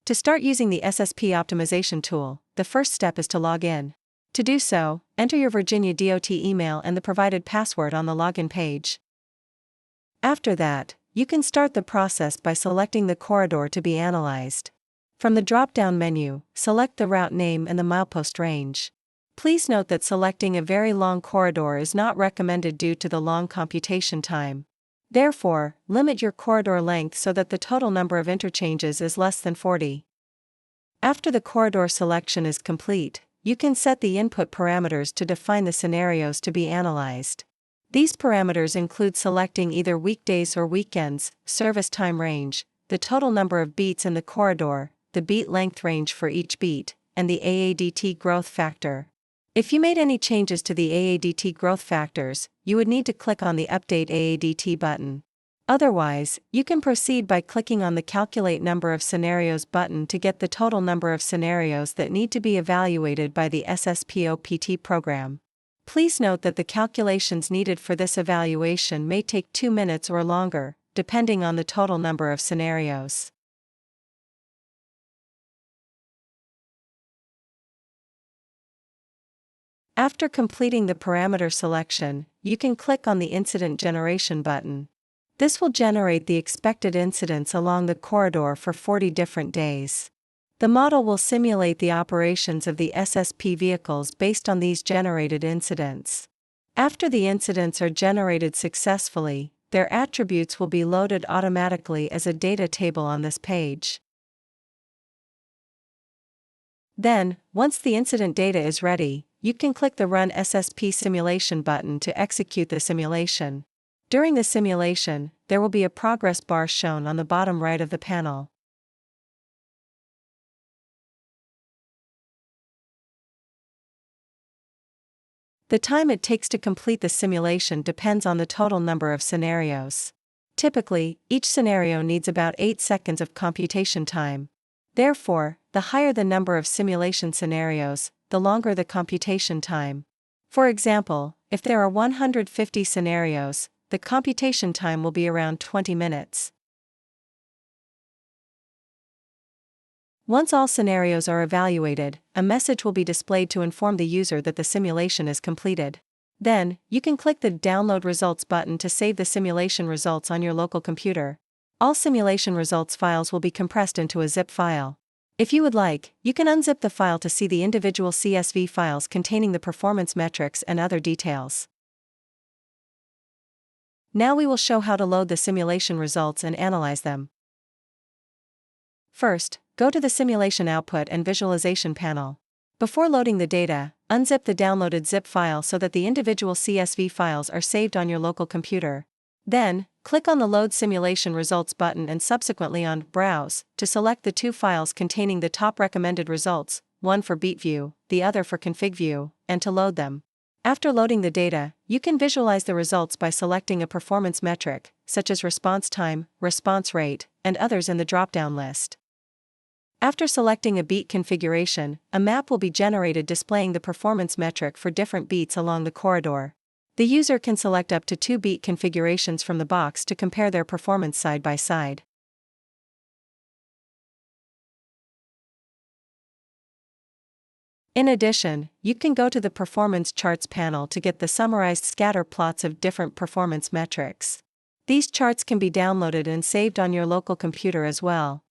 To start using the SSP optimization tool, the first step is to log in. To do so, enter your Virginia DOT email and the provided password on the login page. After that, you can start the process by selecting the corridor to be analyzed. From the drop-down menu, select the route name and the milepost range. Please note that selecting a very long corridor is not recommended due to the long computation time. Therefore, limit your corridor length so that the total number of interchanges is less than 40. After the corridor selection is complete, you can set the input parameters to define the scenarios to be analyzed. These parameters include selecting either weekdays or weekends, service time range, the total number of beats in the corridor, the beat length range for each beat, and the AADT growth factor. If you made any changes to the AADT growth factors, you would need to click on the Update AADT button. Otherwise, you can proceed by clicking on the Calculate Number of Scenarios button to get the total number of scenarios that need to be evaluated by the SSP-OPT program. Please note that the calculations needed for this evaluation may take 2 minutes or longer, depending on the total number of scenarios. After completing the parameter selection, you can click on the Incident Generation button. This will generate the expected incidents along the corridor for 40 different days. The model will simulate the operations of the SSP vehicles based on these generated incidents. After the incidents are generated successfully, their attributes will be loaded automatically as a data table on this page. Then, once the incident data is ready, you can click the Run SSP Simulation button to execute the simulation. During the simulation, there will be a progress bar shown on the bottom right of the panel. The time it takes to complete the simulation depends on the total number of scenarios. Typically, each scenario needs about 8 seconds of computation time. Therefore, the higher the number of simulation scenarios, the longer the computation time. For example, if there are 150 scenarios, the computation time will be around 20 minutes. Once all scenarios are evaluated, a message will be displayed to inform the user that the simulation is completed. Then, you can click the Download Results button to save the simulation results on your local computer. All simulation results files will be compressed into a zip file. If you would like, you can unzip the file to see the individual CSV files containing the performance metrics and other details. Now we will show how to load the simulation results and analyze them. First, go to the Simulation Output and Visualization panel. Before loading the data, unzip the downloaded zip file so that the individual CSV files are saved on your local computer. Then, click on the Load Simulation Results button and subsequently on Browse to select the 2 files containing the top recommended results, one for beat view, the other for config view, and to load them. After loading the data, you can visualize the results by selecting a performance metric, such as response time, response rate, and others in the drop-down list. After selecting a beat configuration, a map will be generated displaying the performance metric for different beats along the corridor. The user can select up to 2 beat configurations from the box to compare their performance side by side. In addition, you can go to the Performance Charts panel to get the summarized scatter plots of different performance metrics. These charts can be downloaded and saved on your local computer as well.